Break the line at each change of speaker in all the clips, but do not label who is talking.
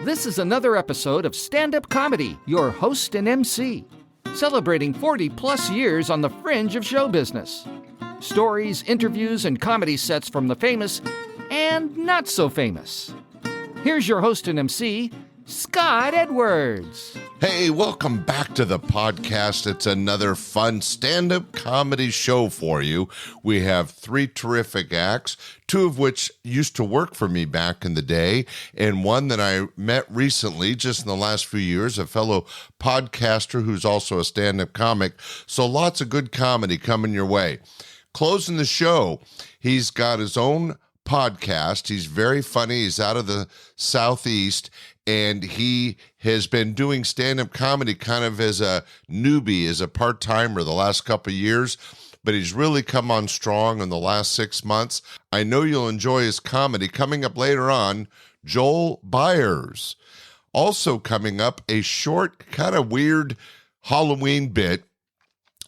This is another episode of Standup Comedy, your host and MC, celebrating 40-plus years on the fringe of show business. Stories, interviews, and comedy sets from the famous and not so famous. Here's your host and MC, Scott Edwards.
Hey, welcome back to the podcast. It's another fun stand-up comedy show for you. We have three terrific acts, two of which used to work for me back in the day, and one that I met recently, just in the last few years, a fellow podcaster who's also a stand-up comic. So lots of good comedy coming your way. Closing the show, he's got his own podcast. He's very funny. He's out of the Southeast, and he has been doing stand-up comedy kind of as a newbie, as a part-timer the last couple of years, but he's really come on strong in the last 6 months. I know you'll enjoy his comedy. Coming up later on, Joel Byers. Also coming up, a short, kind of weird Halloween bit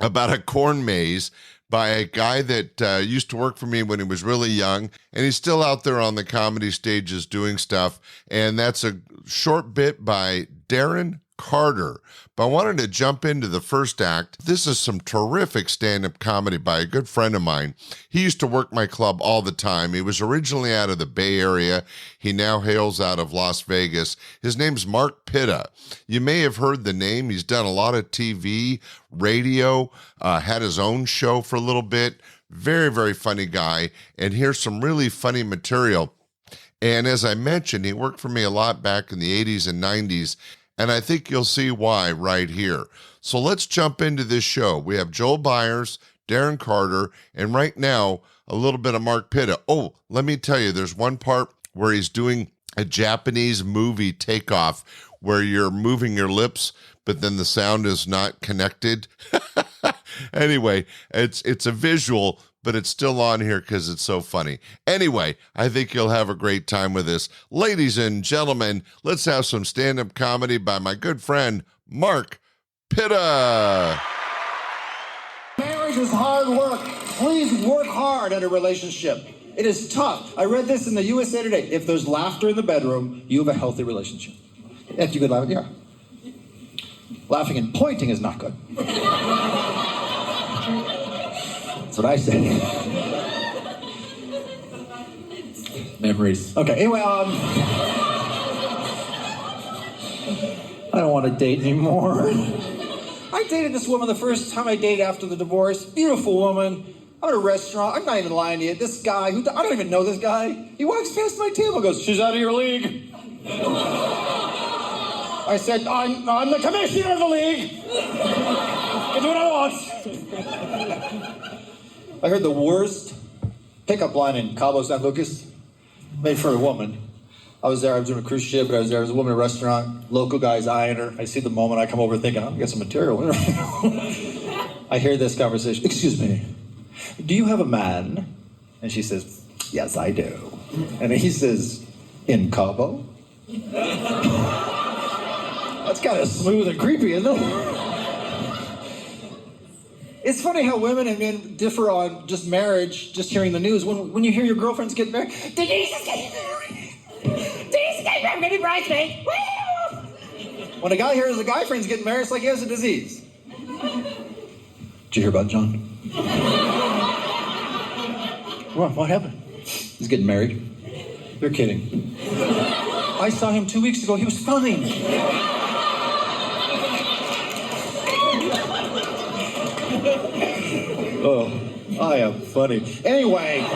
about a corn maze by a guy that used to work for me when he was really young, and he's still out there on the comedy stages doing stuff, and that's a short bit by Darren Carter. But I wanted to jump into the first act. This is some terrific stand-up comedy by a good friend of mine. He used to work my club all the time. He was originally out of the Bay Area. He now hails out of Las Vegas. His name's Mark Pitta. You may have heard the name. He's done a lot of TV, radio, had his own show for a little bit. Very, very funny guy. And here's some really funny material. And as I mentioned, he worked for me a lot back in the 80s and 90s. And I think you'll see why right here. So let's jump into this show. We have Joel Byers, Darren Carter, and right now, a little bit of Mark Pitta. Oh, let me tell you, there's one part where he's doing a Japanese movie takeoff where you're moving your lips, but then the sound is not connected. Anyway, it's a visual, but it's still on here because it's so funny. Anyway, I think you'll have a great time with this. Ladies and gentlemen, let's have some stand-up comedy by my good friend, Mark Pitta.
Marriage is hard work. Please work hard at a relationship. It is tough. I read this in the USA Today. If there's laughter in the bedroom, you have a healthy relationship. If you could laugh, yeah. Laughing and pointing is not good. That's what I say. Memories. Okay, anyway, I don't want to date anymore. I dated this woman the first time I dated after the divorce. Beautiful woman. I'm at a restaurant. I'm not even lying to you. This guy, I don't even know this guy. He walks past my table and goes, "She's out of your league." I said, I'm the commissioner of the league. I can do what I want. I heard the worst pickup line in Cabo San Lucas, made for a woman. I was there, I was doing a cruise ship, but I was there, there was a woman in a restaurant, local guy's eyeing her. I see the moment, I come over thinking, I'm gonna get some material. I hear this conversation, "Excuse me, do you have a man?" And she says, "Yes, I do." And he says, "In Cabo?" That's kind of smooth and creepy, isn't it? It's funny how women and men differ on just marriage, just hearing the news. When you hear your girlfriend's getting married, "Denise is getting married! Denise is getting married, maybe bridesmaid! Woo!" When a guy hears a guy friend's getting married, it's like he has a disease. Did you hear about John? What happened? He's getting married. You're kidding. I saw him 2 weeks ago. He was fine. Oh, I am funny. Anyway. I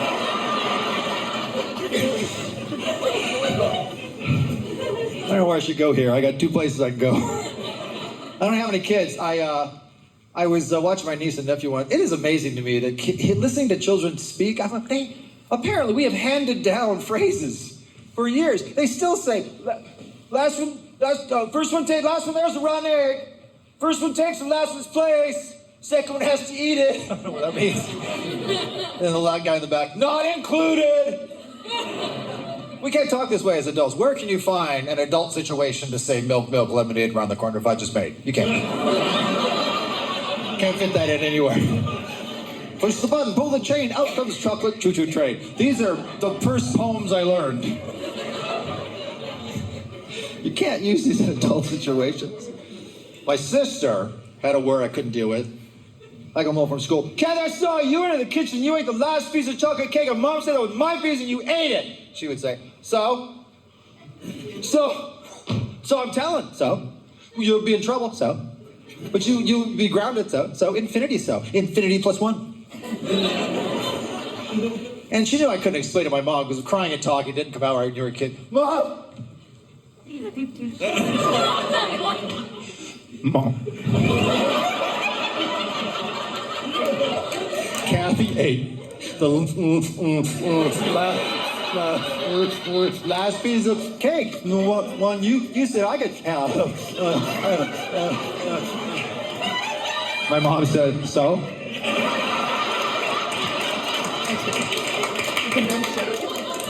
don't know where I should go here. I got two places I can go. I don't have any kids. I was watching my niece and nephew one. It is amazing to me that listening to children speak, I thought, apparently we have handed down phrases for years. They still say, first one takes, last one there's a rotten egg. First one takes the last one's place. Second one has to eat it. I don't know what that means. And the loud guy in the back, "Not included." We can't talk this way as adults. Where can you find an adult situation to say milk, lemonade around the corner if I just made? You can't. Can't fit that in anywhere. Push the button, pull the chain, out comes chocolate choo-choo train. These are the first poems I learned. You can't use these in adult situations. My sister had a word I couldn't deal with. I come home from school. Kat, I saw you went in the kitchen. You ate the last piece of chocolate cake, and Mom said that was my piece, and you ate it. She would say, so I'm telling. So you'll be in trouble. So, but you'll be grounded. So infinity. So infinity plus one. And she knew I couldn't explain to my mom because crying and talking didn't come out right when you were a kid. Mom. Mom. Kathy ate the last piece of cake. The one you said I could have. My mom said, so?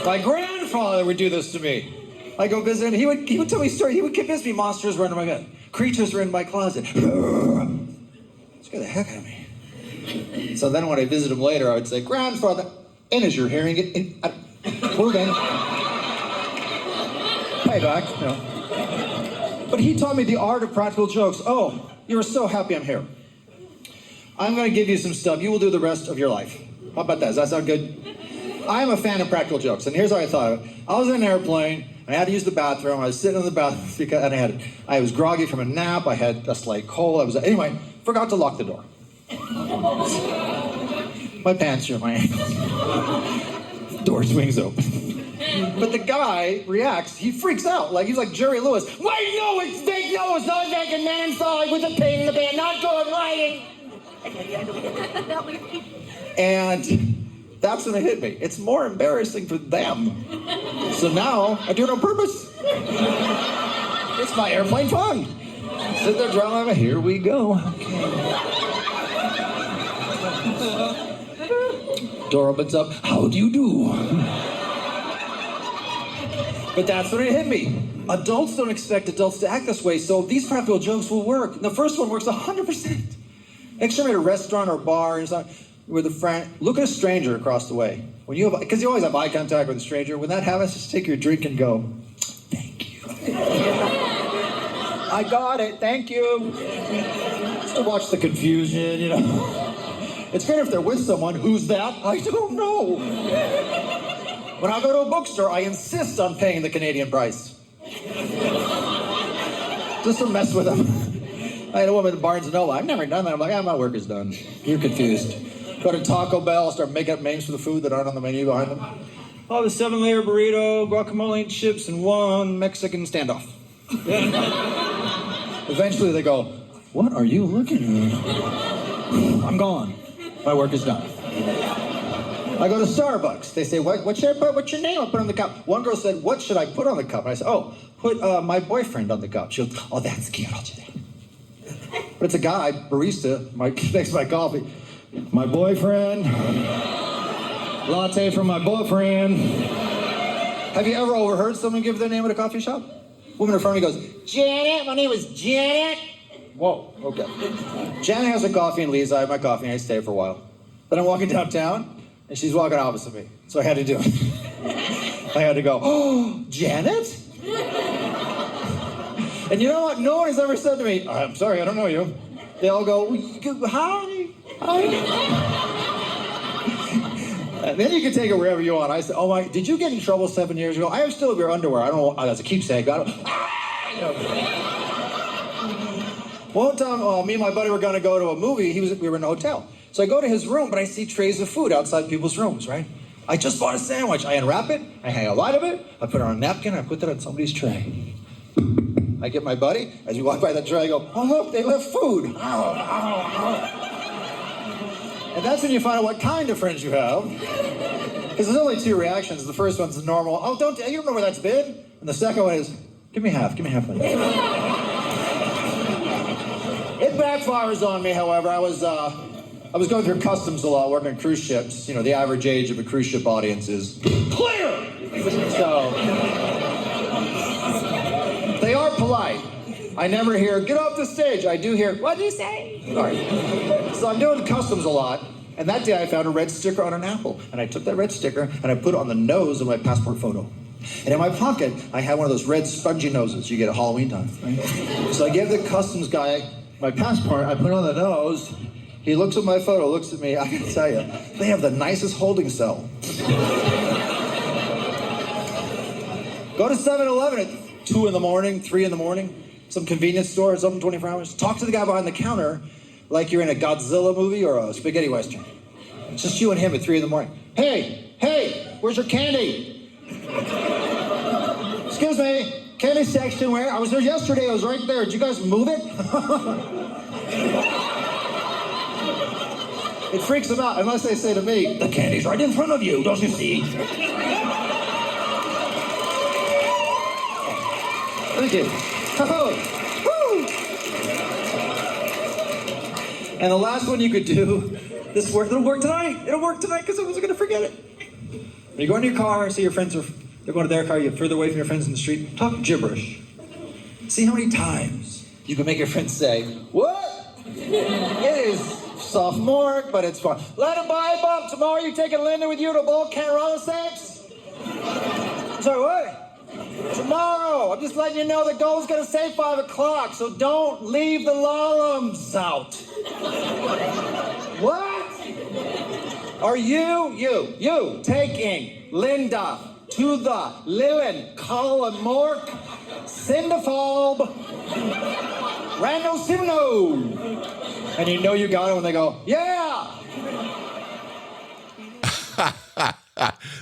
My grandfather would do this to me. I go visit him. He would tell me stories. He would convince me monsters were under my bed. Creatures were in my closet. Scare the heck out of me. So then when I visit him later, I would say, Grandfather, and is your hearing it? Moving. Payback. No. But he taught me the art of practical jokes. Oh, you are so happy I'm here. I'm going to give you some stuff. You will do the rest of your life. How about that? Does that sound good? I am a fan of practical jokes, and here's how I thought of it. I was in an airplane, and I had to use the bathroom. I was sitting in the bathroom, and I was groggy from a nap. I had a slight cold. Anyway, forgot to lock the door. My pants are in my ankles. Door swings open. But the guy reacts. He freaks out. He's like Jerry Lewis. Wait, no, it's fake. No, it's not like a man inside with a pain in the band. Not going right. And that's when it hit me. It's more embarrassing for them. So now I do it on purpose. It's my airplane fun. Sit there, drama. Here we go. Door opens up. How do you do? But that's when it hit me. Adults don't expect adults to act this way, so these practical jokes will work. The first one works 100%. Next time you're at a restaurant or bar with a friend, look at a stranger across the way. Because you always have eye contact with a stranger. When that happens, just take your drink and go, thank you. I got it, thank you. Just to watch the confusion, It's great if they're with someone. Who's that? I don't know. When I go to a bookstore, I insist on paying the Canadian price. Just to mess with them. I had a woman at Barnes & Noble. I've never done that. I'm like, my work is done. You're confused. Go to Taco Bell, start making up names for the food that aren't on the menu behind them. Oh, the 7-layer burrito, guacamole and chips, and one Mexican standoff. Eventually they go, what are you looking at? I'm gone. My work is done. I go to Starbucks. They say, what should I put? What's your name? I'll put on the cup. One girl said, what should I put on the cup? And I said, put my boyfriend on the cup. She goes, oh, that's cute. I'll do that. But it's a guy, barista, makes my coffee. My boyfriend. Latte from my boyfriend. Have you ever overheard someone give their name at a coffee shop? Woman in front of me goes, Janet, my name is Janet. Whoa, okay. Janet has her coffee and leaves. I have my coffee and I stay for a while. Then I'm walking downtown and she's walking opposite me. So I had to do it. I had to go, oh, Janet? And you know what? No one has ever said to me, I'm sorry, I don't know you. They all go, howdy. And then you can take it wherever you want. I said, oh my, did you get in trouble 7 years ago? I have still your underwear. I don't know, that's a keepsake. I don't, One time, me and my buddy were going to go to a movie. We were in a hotel. So I go to his room, but I see trays of food outside people's rooms, right? I just bought a sandwich. I unwrap it, I hang a light of it, I put it on a napkin, I put that on somebody's tray. I get my buddy, as we walk by that tray, I go, oh look, they left food. And that's when you find out what kind of friends you have. Because there's only two reactions. The first one's the normal, oh, you don't know where that's been? And the second one is, give me half money. It backfires on me, however. I was going through customs a lot, working on cruise ships. The average age of a cruise ship audience is clear! So, they are polite. I never hear, get off the stage. I do hear, what'd you say? Sorry. So I'm doing customs a lot, and that day I found a red sticker on an apple. And I took that red sticker, and I put it on the nose of my passport photo. And in my pocket, I had one of those red spongy noses you get at Halloween time, right? So I gave the customs guy my passport, I put it on the nose, he looks at my photo, looks at me, I can tell you, they have the nicest holding cell. Go to 7-Eleven at 2 in the morning, 3 in the morning, some convenience store, it's open 24 hours. Talk to the guy behind the counter like you're in a Godzilla movie or a spaghetti western. It's just you and him at 3 in the morning. Hey, where's your candy? Excuse me, candy section where? I was there yesterday, I was right there. Did you guys move it? It freaks them out unless they say to me, the candy's right in front of you, don't you see? Thank you. And the last one you could do, this work, it'll work tonight because I wasn't gonna forget it. When you go into your car, see your friends they're going to their car, you're further away from your friends in the street, talk gibberish. See how many times you can make your friends say, what? It is sophomoric, but it's fun. Let him buy a bump. Tomorrow you taking Linda with you to bowl Canarella Stakes? I'm sorry, what? Tomorrow. I'm just letting you know the goal's going to say 5 o'clock, so don't leave the lalums out. What? Are you taking Linda to the Lillian Colin-Mork Cinderfalb Randall Simno? And you know you got it when they go, yeah!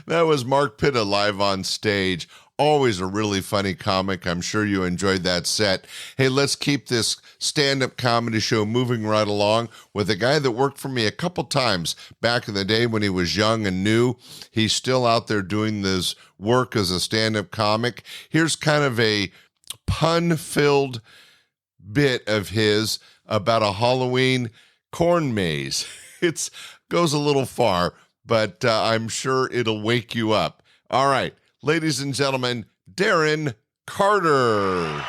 That was Mark Pitta live on stage. Always a really funny comic. I'm sure you enjoyed that set. Hey, let's keep this stand-up comedy show moving right along with a guy that worked for me a couple times back in the day when he was young and new. He's still out there doing this work as a stand-up comic. Here's kind of a pun-filled bit of his about a Halloween corn maze. It goes a little far, but I'm sure it'll wake you up. All right. Ladies and gentlemen, Darren Carter.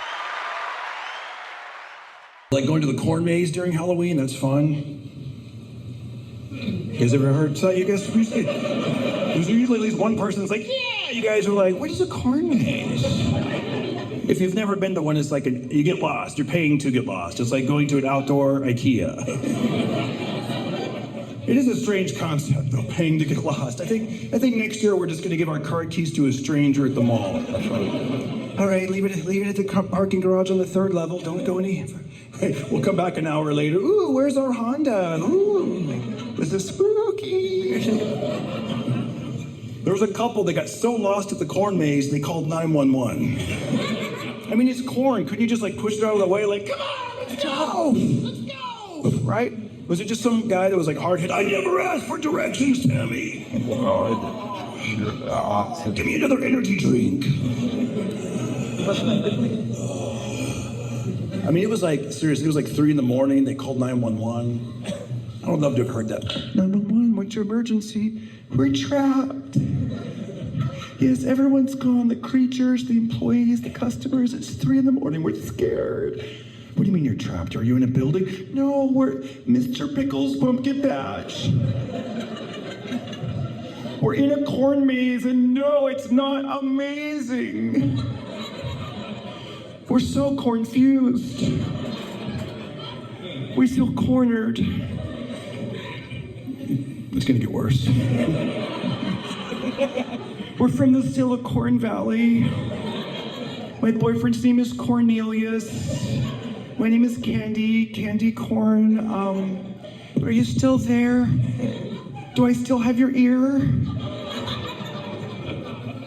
Like going to the corn maze during Halloween, that's fun. You guys ever heard? So you guys usually, there's usually at least one person that's like, yeah. You guys are like, what is a corn maze? If you've never been to one, it's like you get lost. You're paying to get lost. It's like going to an outdoor IKEA. It is a strange concept, though, paying to get lost. I think next year we're just going to give our car keys to a stranger at the mall. All right, leave it at the parking garage on the 3rd level. Don't go any. We'll come back an hour later. Ooh, where's our Honda? Ooh, this is spooky. There was a couple that got so lost at the corn maze they called 911. I mean, it's corn. Couldn't you just like push it out of the way? Like, come on, let's go. Right? Was it just some guy that was like hard hit? I never asked for directions, Sammy. Give me another energy drink. I mean, it was like, seriously, it was like 3 in the morning. They called 911. I would love to have heard that. 911, what's your emergency? We're trapped. Yes, everyone's gone. The creatures, the employees, the customers. It's 3 in the morning. We're scared. What do you mean you're trapped? Are you in a building? No, we're Mr. Pickles' pumpkin patch. We're in a corn maze, and no, it's not amazing. We're so confused. We feel cornered. It's gonna get worse. We're from the Silicon Valley. My boyfriend's name is Cornelius. My name is Candy Corn. Are you still there? Do I still have your ear?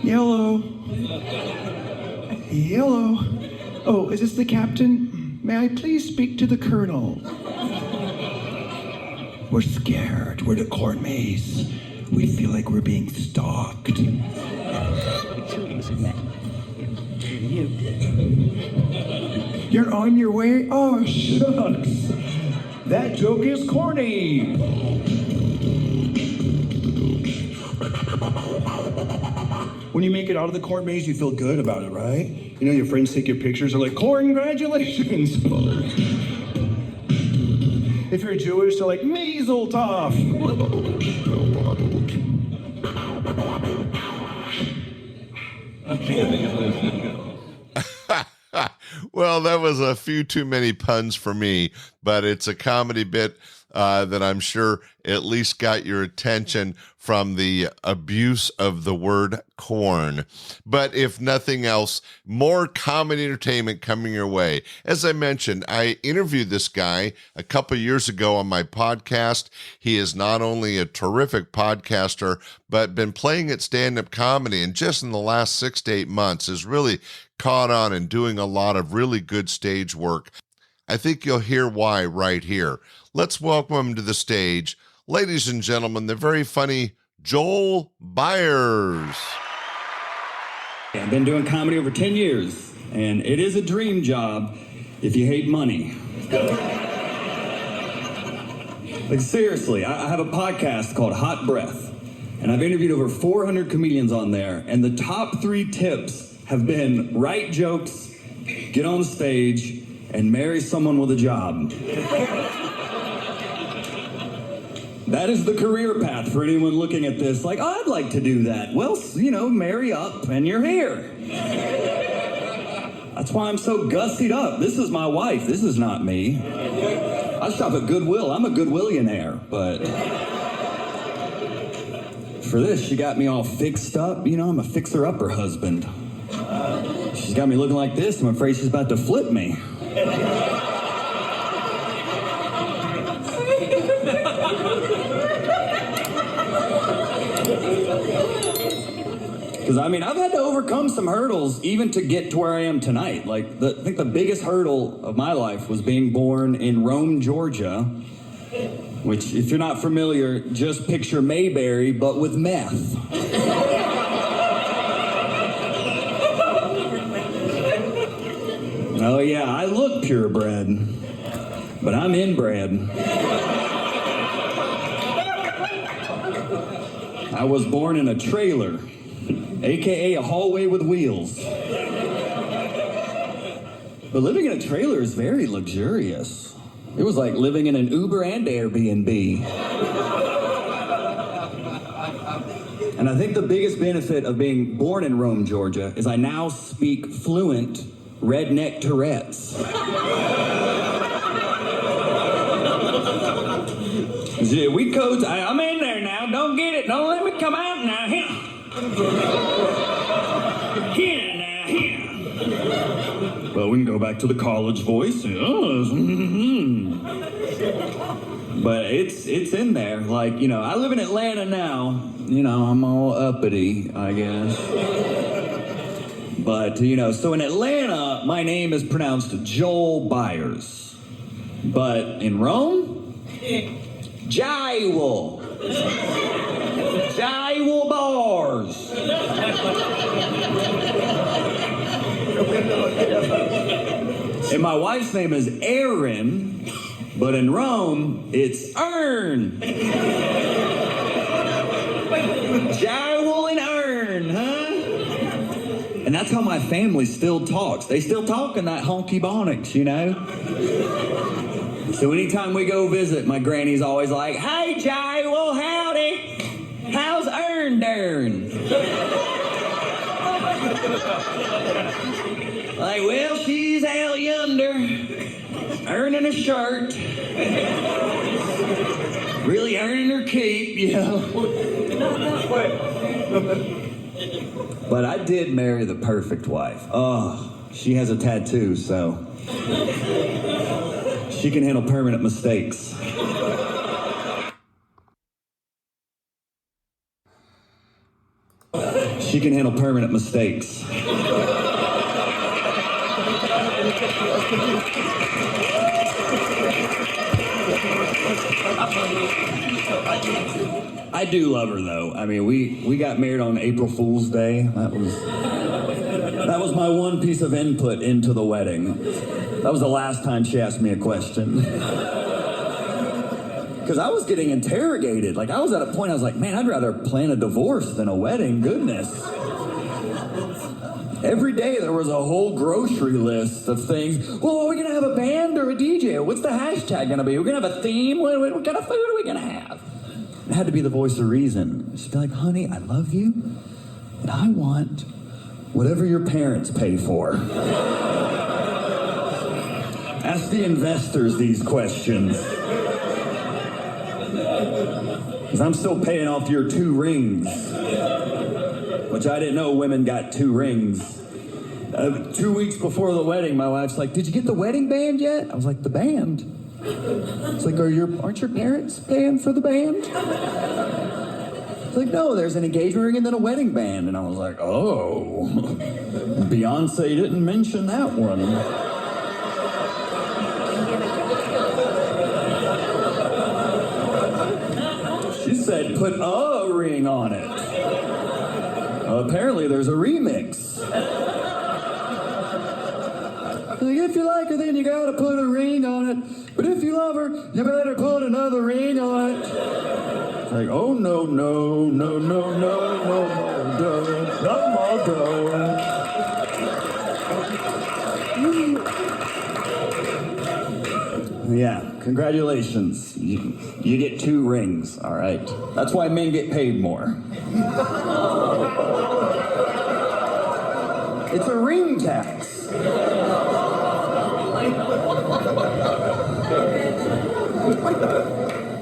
Yellow. Oh, is this the captain? May I please speak to the colonel? We're scared. We're the corn maze. We feel like we're being stalked. You're on your way? Oh, shucks. That joke is corny. When you make it out of the corn maze, you feel good about it, right? You know, your friends take your pictures, they're like, congratulations. If you're Jewish, they're like, Mazel tov.
Well, that was a few too many puns for me, but it's a comedy bit that I'm sure at least got your attention from the abuse of the word corn. But if nothing else, more comedy entertainment coming your way. As I mentioned, I interviewed this guy a couple years ago on my podcast. He is not only a terrific podcaster, but been playing at stand-up comedy, and just in the last 6 to 8 months has really caught on and doing a lot of really good stage work. I think you'll hear why right here. Let's welcome him to the stage. Ladies and gentlemen, the very funny Joel Byers.
I've been doing comedy over 10 years, and it is a dream job if you hate money. Like, seriously, I have a podcast called Hot Breath, and I've interviewed over 400 comedians on there, and the top 3 tips have been write jokes, get on stage, and marry someone with a job. That is the career path for anyone looking at this like, oh, I'd like to do that. Well, you know, marry up and you're here. That's why I'm so gussied up. This is my wife. This is not me. I shop at Goodwill. I'm a Goodwillionaire, but for this, she got me all fixed up. You know, I'm a fixer-upper husband. She's got me looking like this. I'm afraid she's about to flip me. Because, I mean, I've had to overcome some hurdles even to get to where I am tonight. Like, I think the biggest hurdle of my life was being born in Rome, Georgia, which, if you're not familiar, just picture Mayberry, but with meth. Oh, yeah, I look purebred, but I'm inbred. I was born in a trailer, a.k.a. a hallway with wheels. But living in a trailer is very luxurious. It was like living in an Uber and Airbnb. And I think the biggest benefit of being born in Rome, Georgia, is I now speak fluent redneck Tourette's. We codes, I'm in there now, don't get it, don't let me come out now, here. Here now, here. Well, we can go back to the college voice. But it's in there, like, you know, I live in Atlanta now, you know, I'm all uppity, I guess. But, you know, so in Atlanta, my name is pronounced Joel Byers. But in Rome, Joel. Joel Bars. And my wife's name is Erin, but in Rome, it's Ern. Joel and Ern, huh? And that's how my family still talks. They still talk in that honky bonics, you know? So anytime we go visit, my granny's always like, hey, Joel, howdy. How's Ern Dern? Like, well, she's out yonder, earning a shirt. Really earning her keep, you know? But I did marry the perfect wife. Oh, she has a tattoo, so she can handle permanent mistakes. She can handle permanent mistakes. I do love her, though. I mean, we got married on April Fool's Day. That was my one piece of input into the wedding. That was the last time she asked me a question. Because I was getting interrogated. Like, I was at a point, I was like, man, I'd rather plan a divorce than a wedding. Goodness. Every day there was a whole grocery list of things. Well, are we going to have a band or a DJ? What's the hashtag going to be? We're going to have a theme? What kind of food are we going to have? It had to be the voice of reason. She'd be like, honey, I love you, and I want Whatever your parents pay for. Ask the investors these questions. Because I'm still paying off your 2 rings. Which I didn't know women got 2 rings. 2 weeks before the wedding, my wife's like, "Did you get the wedding band yet?" I was like, "The band?" It's like, aren't your parents paying for the band? It's like, "No, there's an engagement ring and then a wedding band." And I was like, "Oh, Beyonce didn't mention that one." She said, "Put a ring on it." Apparently there's a remix. Like, if you like her, then you gotta put a ring on it. But if you love her, you better put another ring on it. Like, oh no, no, no, no, no, no, no, no. Yeah, congratulations. You get 2 rings, all right? That's why men get paid more. It's a ring tax.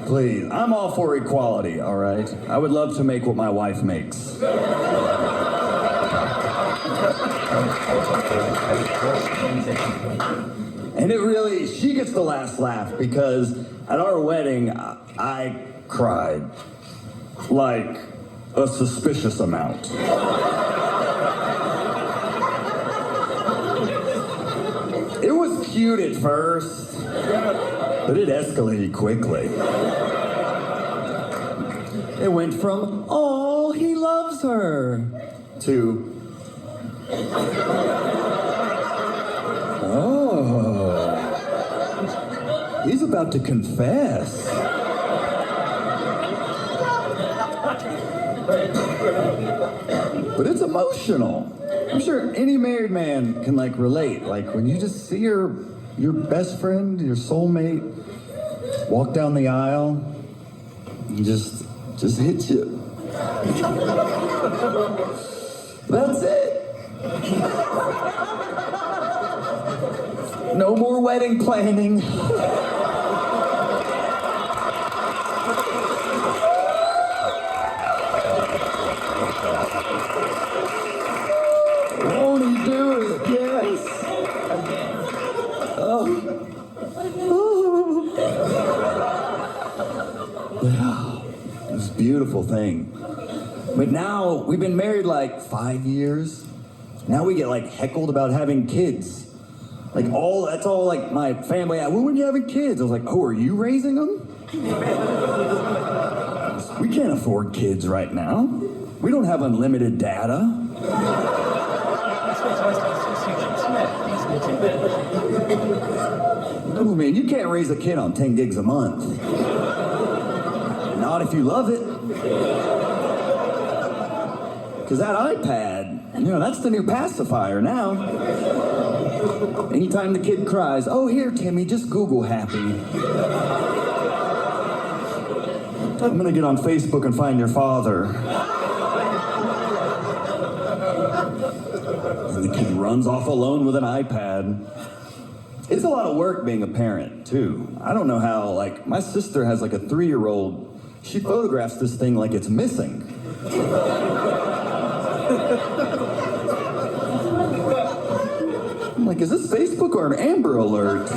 Please, I'm all for equality, all right? I would love to make what my wife makes. And it really, she gets the last laugh because at our wedding, I cried like a suspicious amount. It was cute at first, but it escalated quickly. It went from, "Oh, he loves her," to, "Oh, he's about to confess." But it's emotional. I'm sure any married man can relate. Like when you just see your best friend, your soulmate, walk down the aisle, and just hits you. That's it. No more wedding planning. Won't he do it? Yes. Oh. Wow. It was a beautiful thing. But now, we've been married 5 years. Now we get heckled about having kids. That's all my family. Well, when are you having kids? I was like, "Oh, are you raising them?" We can't afford kids right now. We don't have unlimited data. Oh man, you can't raise a kid on 10 gigs a month. Not if you love it. Because that iPad, that's the new pacifier now. Anytime the kid cries, "Oh, here, Timmy, just Google happy." I'm gonna get on Facebook and find your father. And the kid runs off alone with an iPad. It's a lot of work being a parent, too. I don't know how, my sister has a 3-year-old. She photographs this thing like it's missing. I'm like, is this Facebook or an Amber Alert?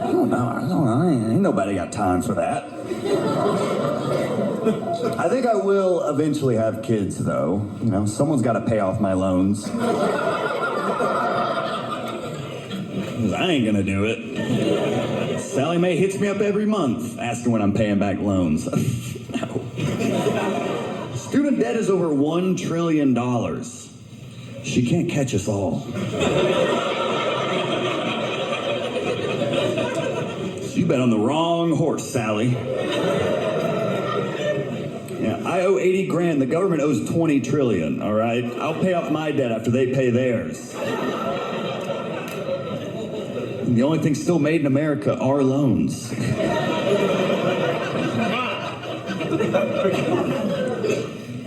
I don't know. Ain't nobody got time for that. I think I will eventually have kids, though. Someone's got to pay off my loans. I ain't gonna do it. Sally Mae hits me up every month asking when I'm paying back loans. No. Student debt is over $1 trillion. She can't catch us all. You bet on the wrong horse, Sally. Yeah, I owe 80 grand. The government owes 20 trillion, all right? I'll pay off my debt after they pay theirs. And the only thing still made in America are loans.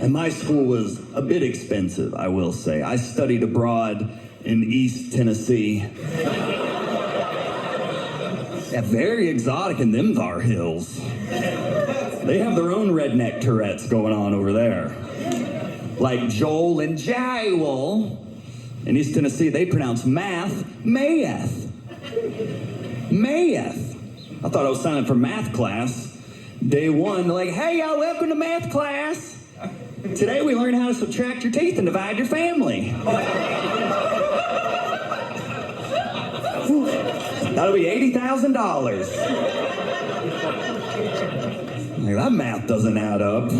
And my school was a bit expensive, I will say. I studied abroad in East Tennessee. Yeah, very exotic in them thar hills. They have their own redneck Tourette's going on over there. Like Joel and Joel. In East Tennessee, they pronounce math, mayeth. Mayeth. I thought I was signing for math class. Day one, they're like, hey, y'all, welcome to math class. Today we learn how to subtract your teeth and divide your family. That'll be $80,000. Like, that math doesn't add up.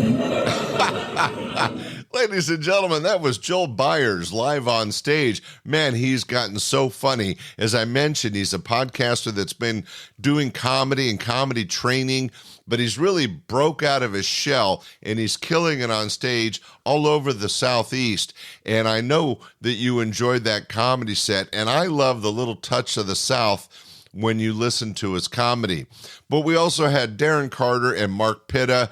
Ladies and gentlemen, that was Joel Byers live on stage. Man, he's gotten so funny. As I mentioned, he's a podcaster that's been doing comedy and comedy training, but he's really broke out of his shell and he's killing it on stage all over the Southeast. And I know that you enjoyed that comedy set, and I love the little touch of the South when you listen to his comedy. But we also had Darren Carter and Mark Pitta.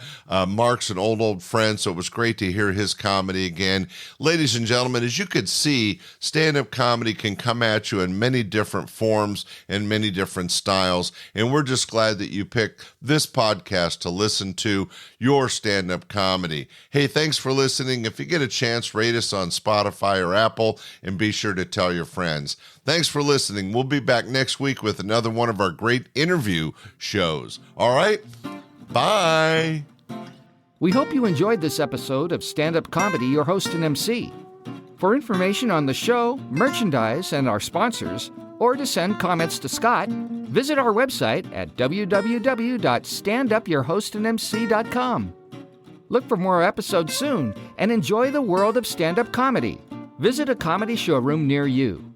Mark's an old friend, so it was great to hear his comedy again. Ladies and gentlemen, as you could see, stand-up comedy can come at you in many different forms and many different styles, and we're just glad that you picked this podcast to listen to your stand-up comedy. Hey, thanks for listening. If you get a chance, rate us on Spotify or Apple, and be sure to tell your friends. Thanks for listening. We'll be back next week with another one of our great interview shows. All right? Bye.
We hope you enjoyed this episode of Stand-Up Comedy, your host and MC. For information on the show, merchandise, and our sponsors, or to send comments to Scott, visit our website at www.standupyourhostandmc.com. Look for more episodes soon and enjoy the world of stand-up comedy. Visit a comedy showroom near you.